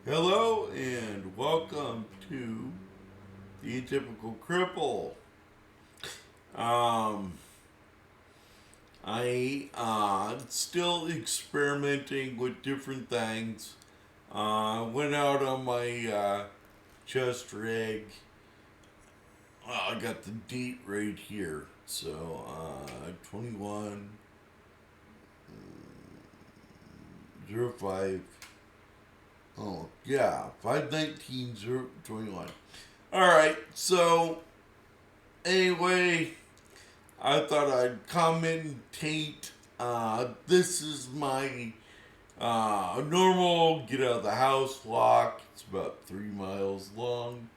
Hello and welcome to the Atypical Cripple. Um, I still experimenting with different things. Went out on my chest rig. I got the date right here. So 21 05. Oh yeah, 519 21. All right. So anyway, I thought I'd commentate. This is my normal get out of the house walk. It's about 3 miles long,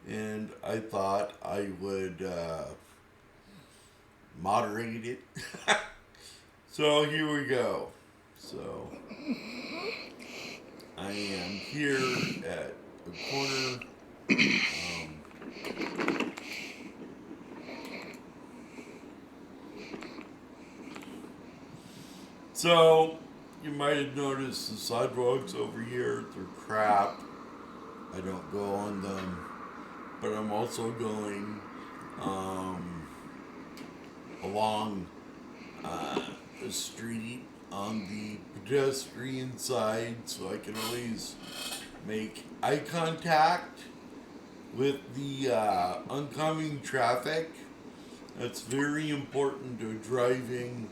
and I thought I would moderate it. So here we go. So I am here at the corner. So you might have noticed the sidewalks over here, they're crap. I don't go on them. But I'm also going along the street on the pedestrian side so I can always make eye contact with the oncoming traffic. That's very important to driving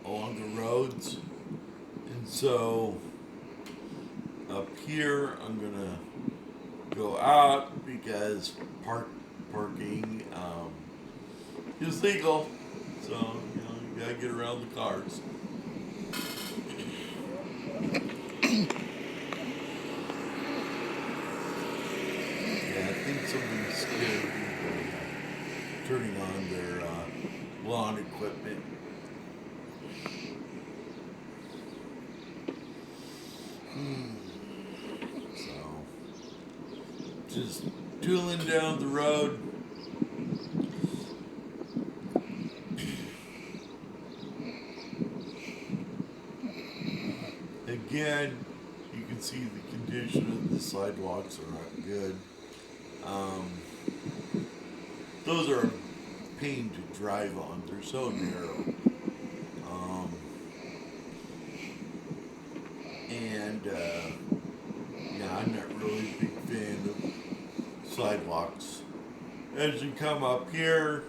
along the roads. And so up here, I'm gonna go out because parking is legal. So you gotta get around the cars. Yeah, I think somebody's scared people turning on their lawn equipment. So just tooling down the road. Again, you can see the condition of the sidewalks are not good. Um, those are a pain to drive on. They're so narrow. Um, and yeah, I'm not really a big fan of sidewalks. As you come up here,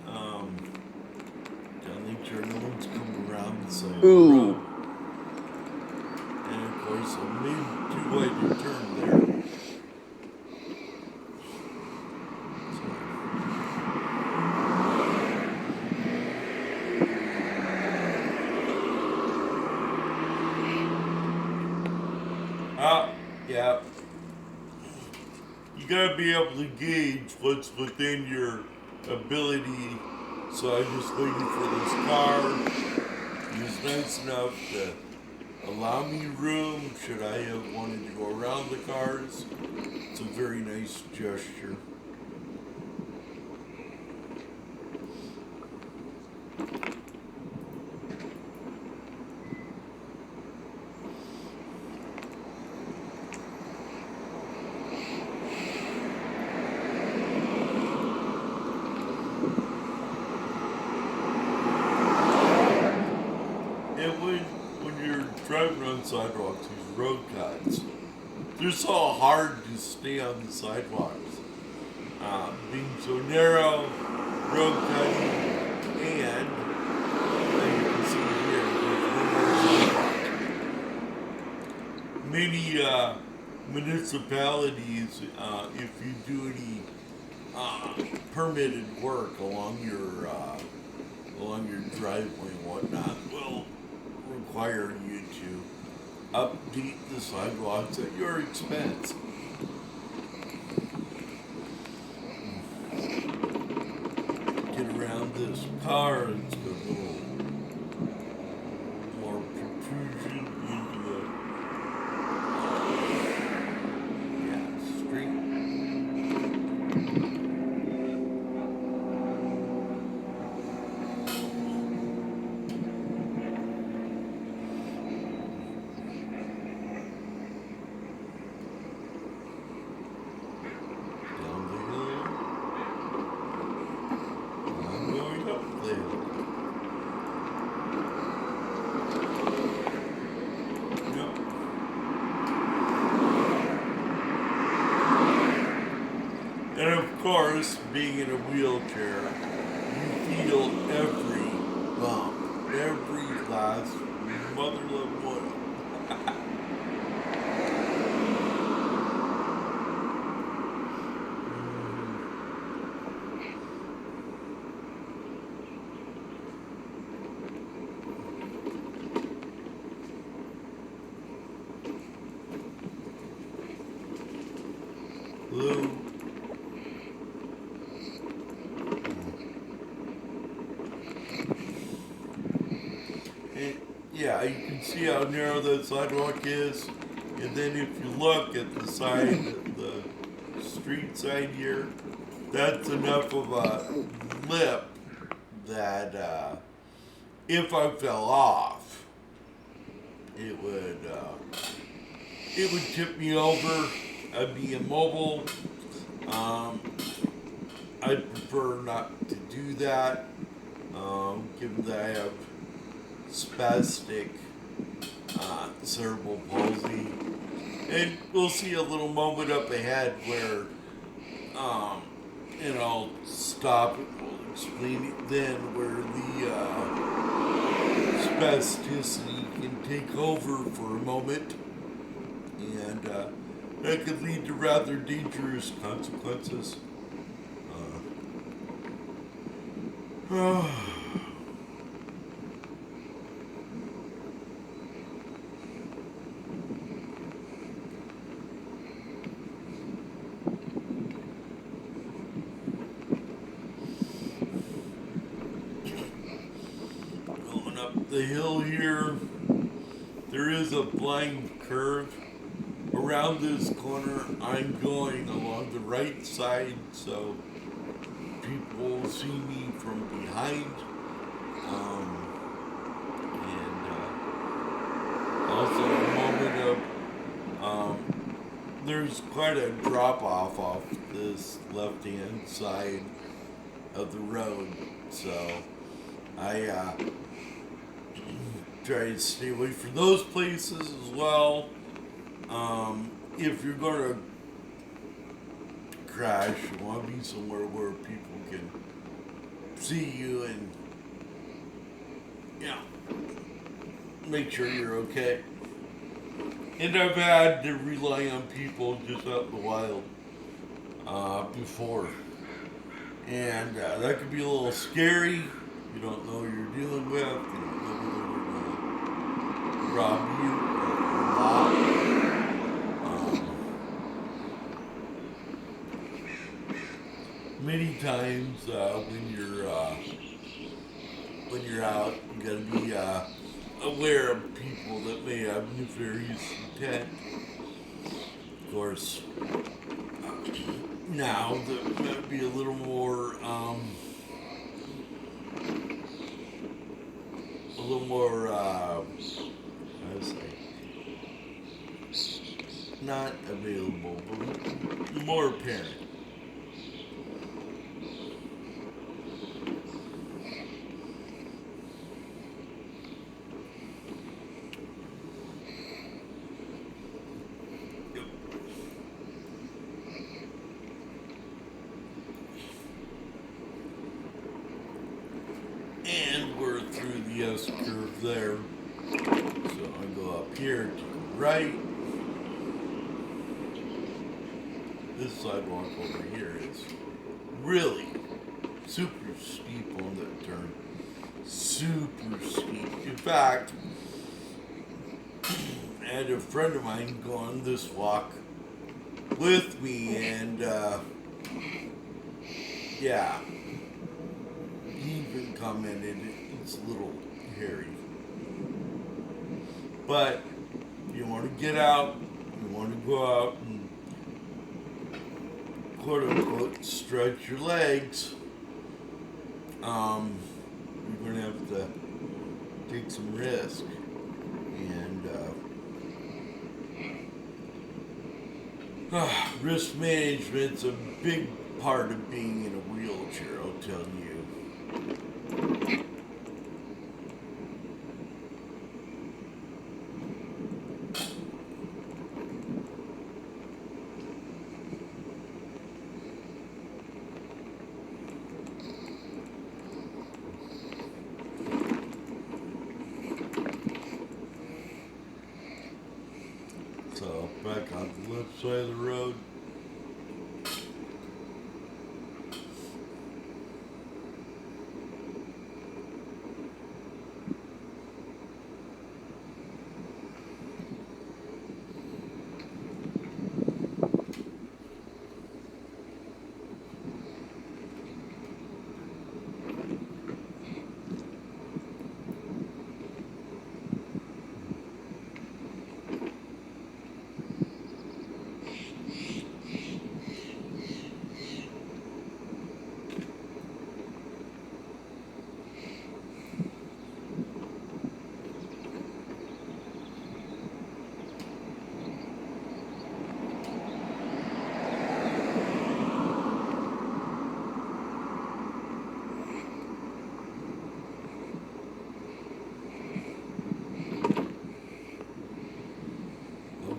gotta make sure no one's coming around the side of the road. And of course, a made too wide to turn there. Yeah. You gotta be able to gauge what's within your ability. So I just waited for this car. He was nice enough to allow me room should I have wanted to go around the cars. It's a very nice gesture. And when you're driving on sidewalks, these road cuts, they're so hard to stay on the sidewalks. Being so narrow, road cutting, and as you can see here, there's one more sidewalk. Many municipalities, if you do any permitted work along your driveway and whatnot, will require you to update the sidewalks at your expense. Get around this car, it's got a little more protrusion into the street. just being in a wheelchair, you feel every bump, every last mother love one. Blue. And yeah, you can see how narrow that sidewalk is. And then if you look at the side, the street side here, that's enough of a lip that if I fell off, it would tip me over. I'd be immobile. Um, I'd prefer not to do that, given that I have spastic cerebral palsy. And we'll see a little moment up ahead where, and I'll stop and we'll explain it then, where the spasticity can take over for a moment. And that could lead to rather dangerous consequences. Going up the hill here, there is a blind curve. Around this corner, I'm going along the right side, so people will see me from behind. And also a moment of, there's quite a drop off this left-hand side of the road, so I try to stay away from those places as well. If you're gonna crash, you want to be somewhere where people can see you and, make sure you're okay. And I've had to rely on people just out in the wild before. And that could be a little scary. You don't know who you're dealing with. You don't know whether they're going to rob you or not. Many times when you're out, you gotta be aware of people that may have nefarious intent. Of course, now that might be a little more how to say, not available, but more apparent. And we're through the S curve there. So I go up here to the right. This sidewalk over here is really super steep on that turn. Super steep. In fact, I had a friend of mine go on this walk with me, and yeah, he even commented it's a little hairy. But you want to get out, you want to go out and quote unquote stretch your legs, you're going to have to take some risk. And risk management's a big part of being in a wheelchair, I'll tell you. So back on the left side of the road.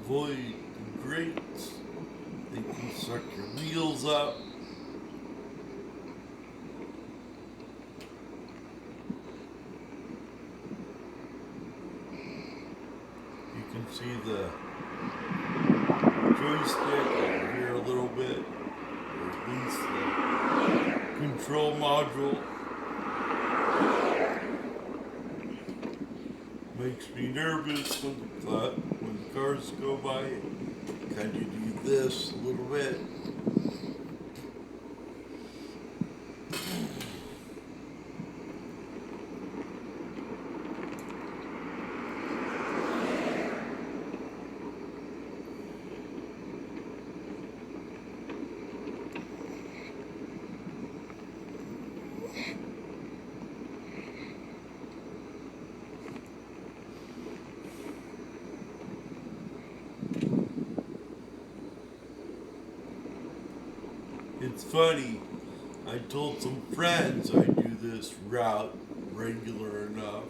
Avoid the grates. They can suck your wheels up. You can see the joystick over here a little bit, or at least the control module. Makes me nervous when the cars go by. Kind of do this a little bit. It's funny, I told some friends I do this route regular enough.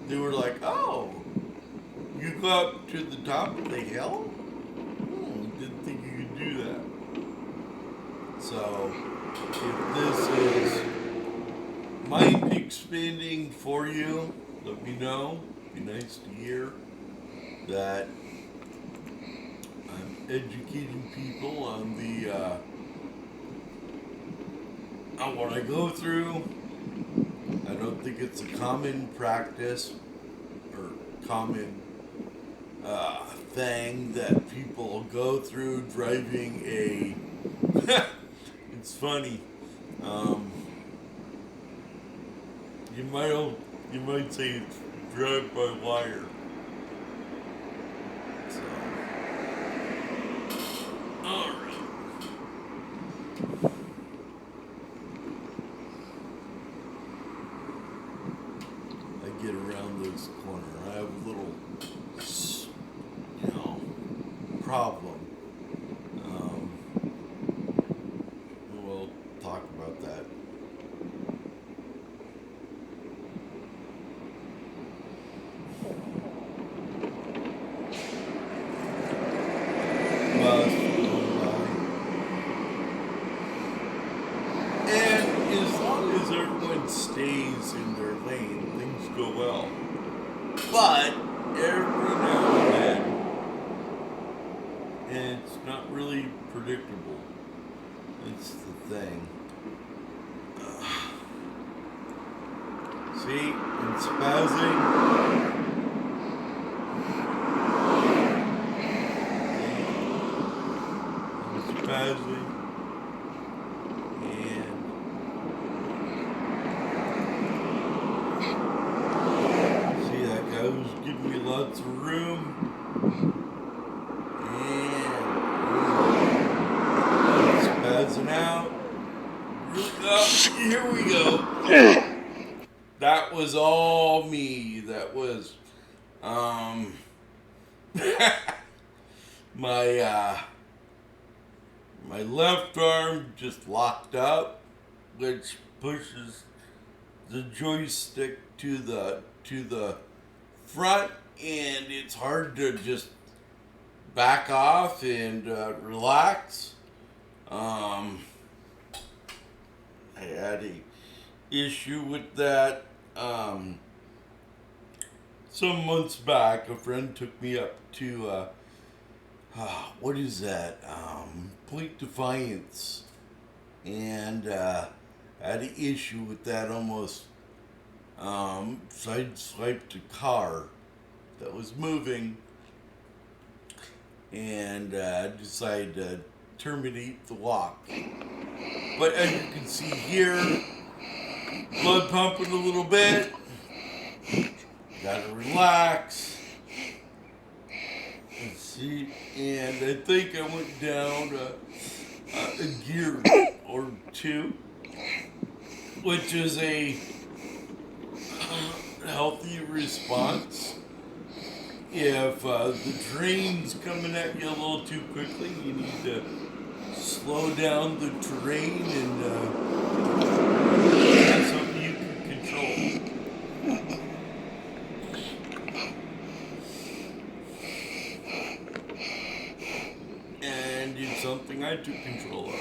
They were like, oh, you go up to the top of the hill? Didn't think you could do that. So, if this is mind expanding for you, let me know. It'd be nice to hear that I'm educating people on on what I go through. I don't think it's a common practice or common thing that people go through driving a. It's funny. You might say it's drive by wire. So, all right. Get around this corner. I have a little, problem. We'll talk about that. And as long as everyone stays in their lane, things go well. But every now and then, and it's not really predictable. It's the thing. See, I'm spazzing. I'm spazzing. Giving me lots of room. And spazzing out. Here we go. That was all me. That was my left arm just locked up, which pushes the joystick to the front, and it's hard to just back off and relax. I had a issue with that some months back. A friend took me up to what is that? Point Defiance. And I had an issue with that, almost sideswiped a car that was moving, and decided to terminate the walk. But as you can see here, blood pumping a little bit. Gotta relax. Let's see, and I think I went down a gear or two, which is a healthy response. If the train's coming at you a little too quickly, you need to slow down the terrain, and that's something you can control. And it's something I took control of.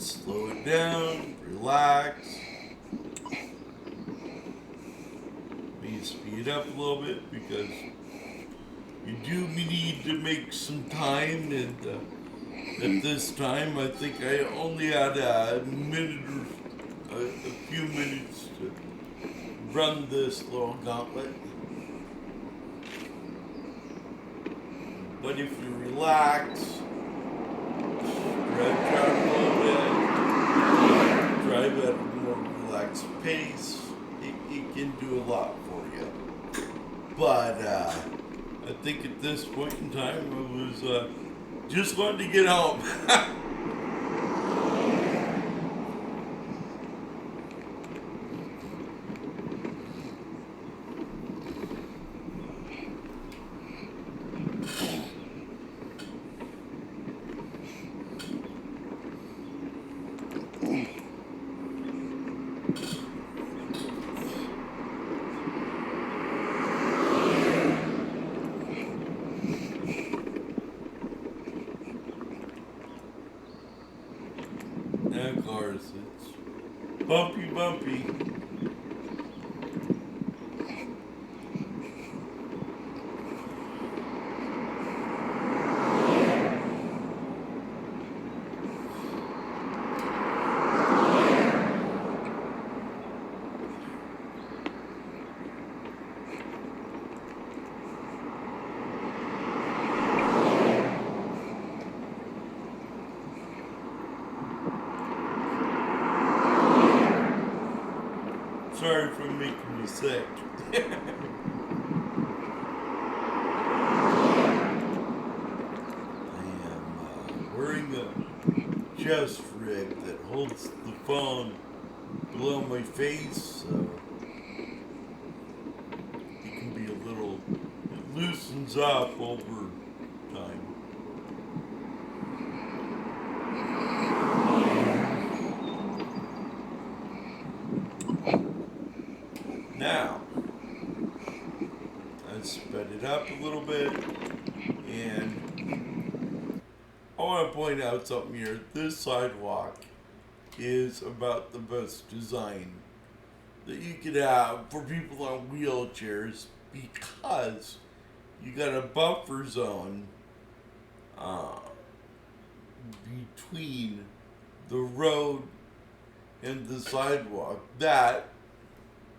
Slow it down, relax. Maybe speed up a little bit, because you do need to make some time, and at this time I think I only had a minute or a few minutes to run this little gauntlet. But if you relax, stretch out a little bit, drive at a more relaxed pace, it can do a lot for you. But I think at this point in time, I was just wanting to get home. And of course, it's bumpy. Sorry for making you sick. I am wearing a chest rig that holds the phone below my face, so it can be a little, it loosens up over time. Now, I sped it up a little bit, and I want to point out something here. This sidewalk is about the best design that you could have for people on wheelchairs, because you got a buffer zone between the road and the sidewalk that,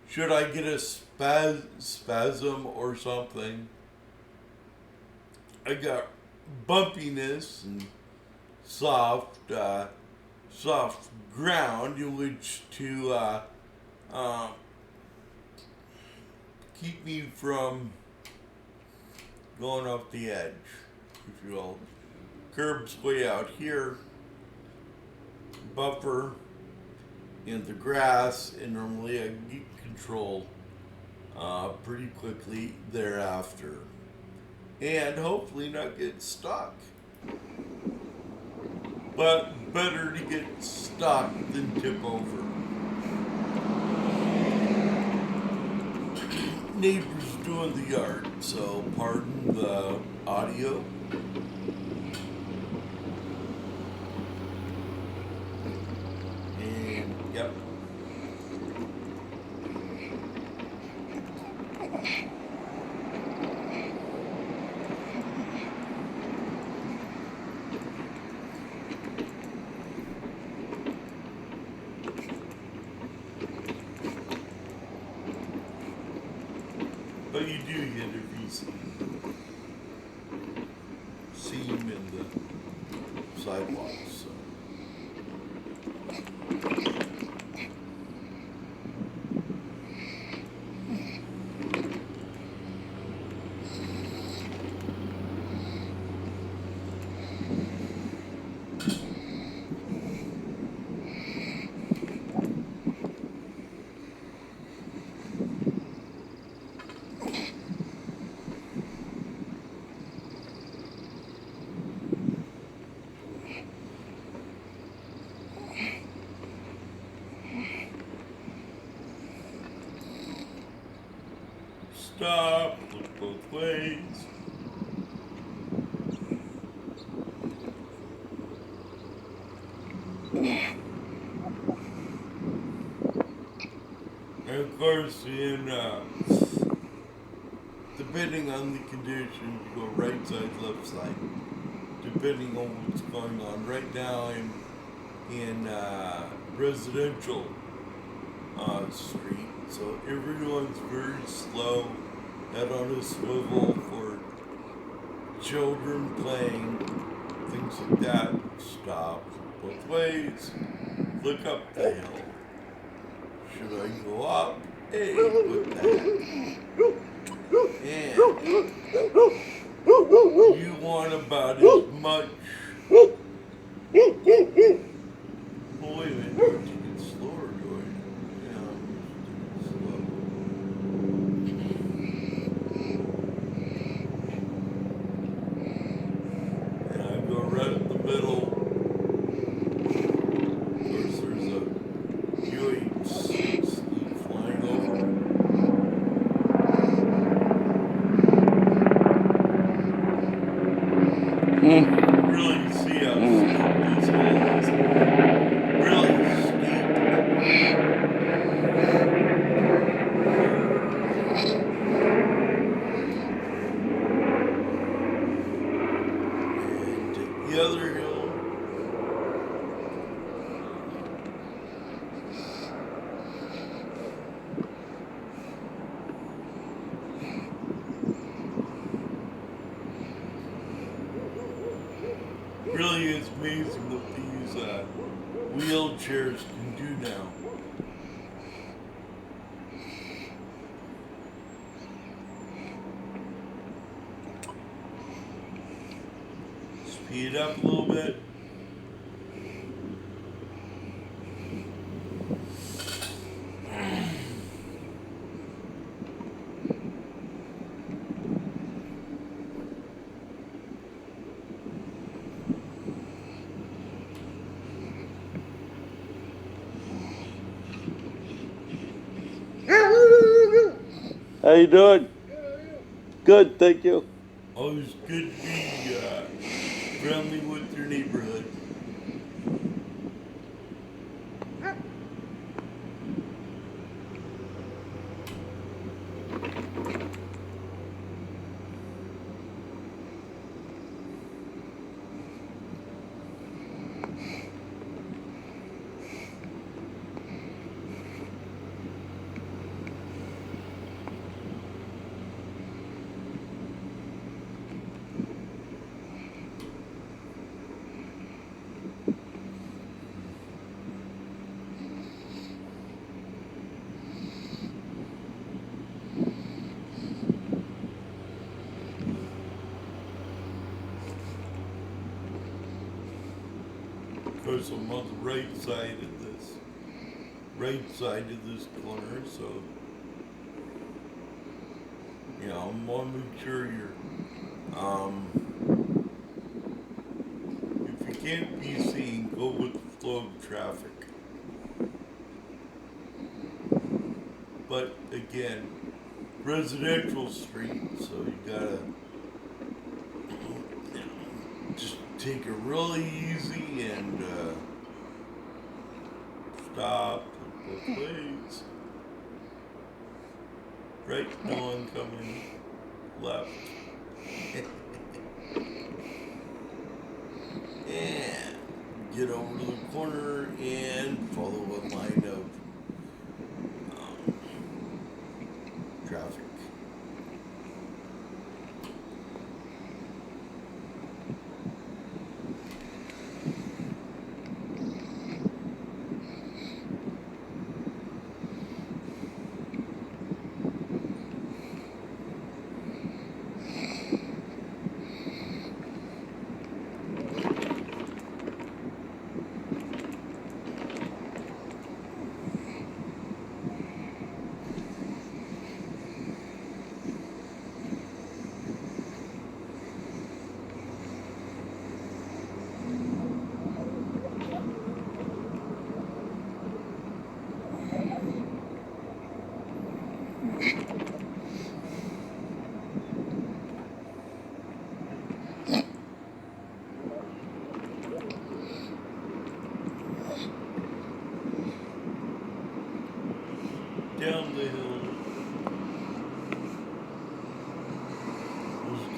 should I get a spasm or something, I got bumpiness and soft ground in which to keep me from going off the edge, if you will. Curb's way out here, buffer in the grass, and normally I get control pretty quickly thereafter, and hopefully not get stuck. But better to get stuck than tip over. Neighbors doing the yard, so pardon the audio. And yep. But you do get a VC seam in the sidewalks. So. Stop, look both ways. And of course, depending on the conditions, you go right side, left side, depending on what's going on. Right now, I'm in residential street, so everyone's very slow, head on a swivel for children playing, things like that. Stop both ways, look up the hill. Should I go up? Hey, with that. And you want about as much. Oh, wait a minute, you're taking slower, Joy. Yeah, slow. And I go right up the middle. Of course, there's a UH-60 flying over. Really see how steep this hill is. Really steep. And take the other hill. Really is amazing what these wheelchairs can do now. Speed up a little bit. How you doing? Good, thank you. Always good to be friendly with your neighborhood. Of course, I'm on the right side of this corner, so I want to make sure you're if you can't be seen, go with the flow of traffic. But again, residential street, so you gotta just take it really easy and stop both ways. Right, no one coming left. And get over to the corner and follow a line of traffic.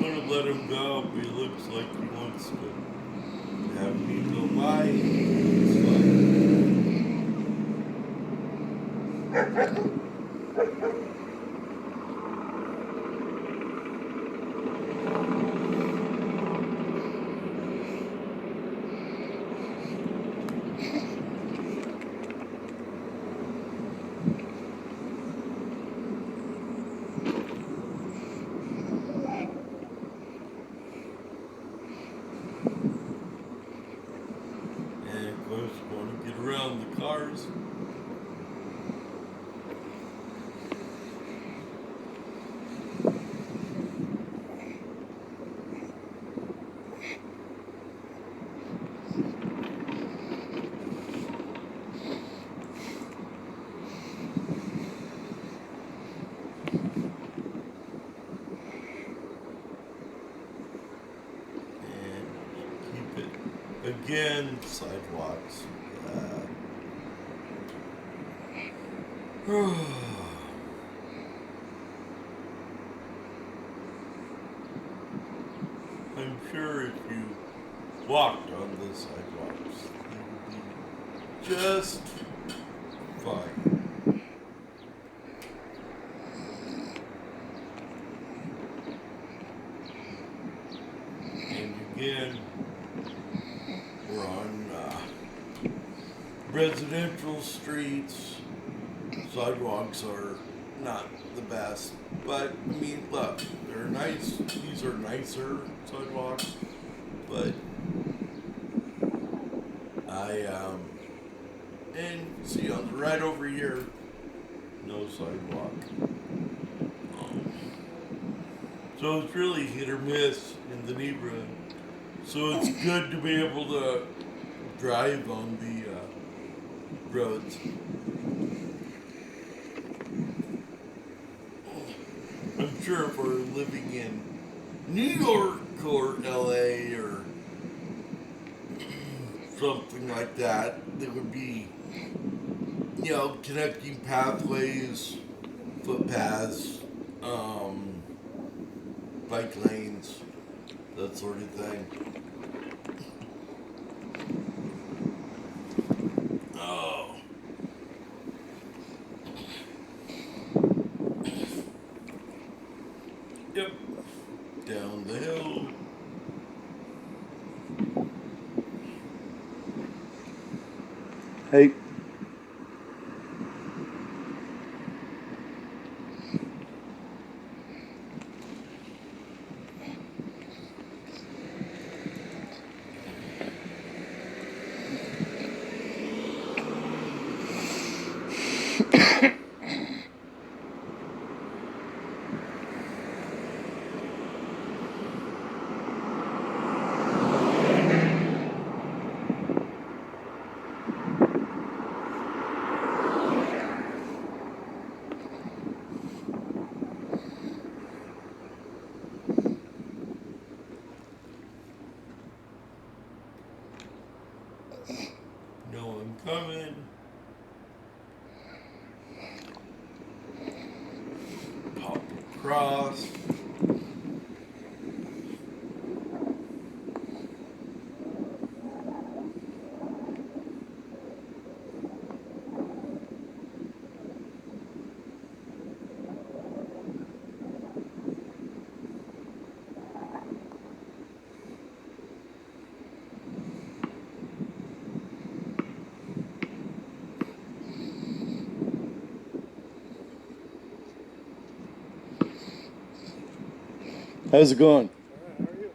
gonna let him go, but he looks like he wants to have me go by. It's And of course, want to get around the cars. And keep it. Again, sidewalks. I'm sure if you walked on the sidewalks, it would be just fine. And again, we're on residential streets. Sidewalks are not the best, but I mean, look, they're nice. These are nicer sidewalks, but and see on the right over here, no sidewalk. So it's really hit or miss in the neighborhood. So it's good to be able to drive on the roads. I'm sure if we're living in New York or LA or something like that, there would be, connecting pathways, footpaths, bike lanes, that sort of thing. Oh. Yep. Down the hill. Hey. No one coming. Pop across. How's it going? All right, how are you?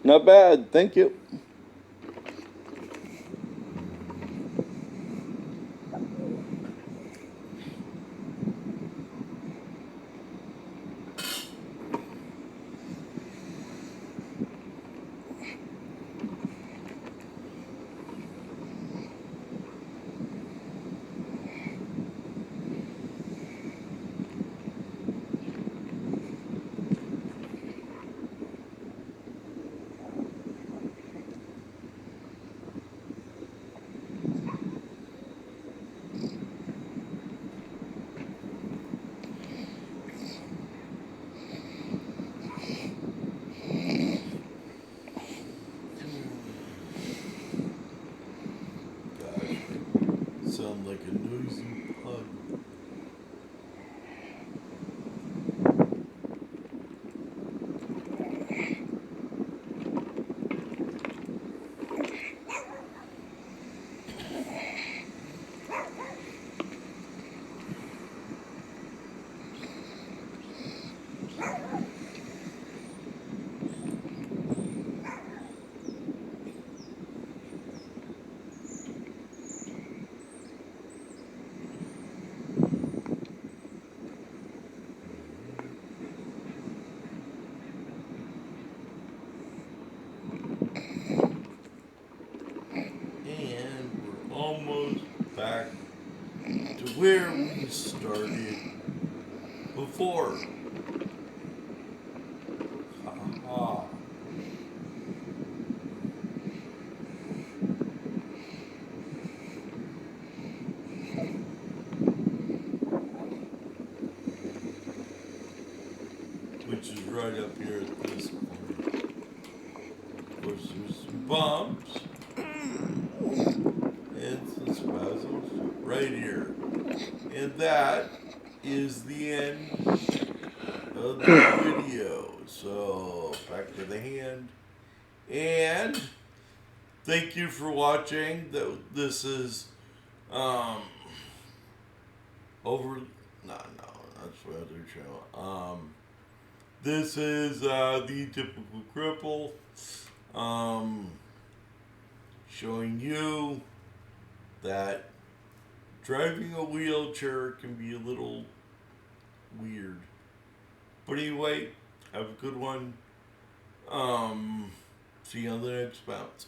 Not bad, thank you. a noisy pug. And we're almost back to where we started before. Ha. Which is right up here at this point. Of course, there's some bumps and some spasms right here. And that is the end of the video. So, back to the hand. And thank you for watching. This is that's my other channel. This is the typical cripple, showing you that driving a wheelchair can be a little weird. But anyway, have a good one. See you on the next bounce.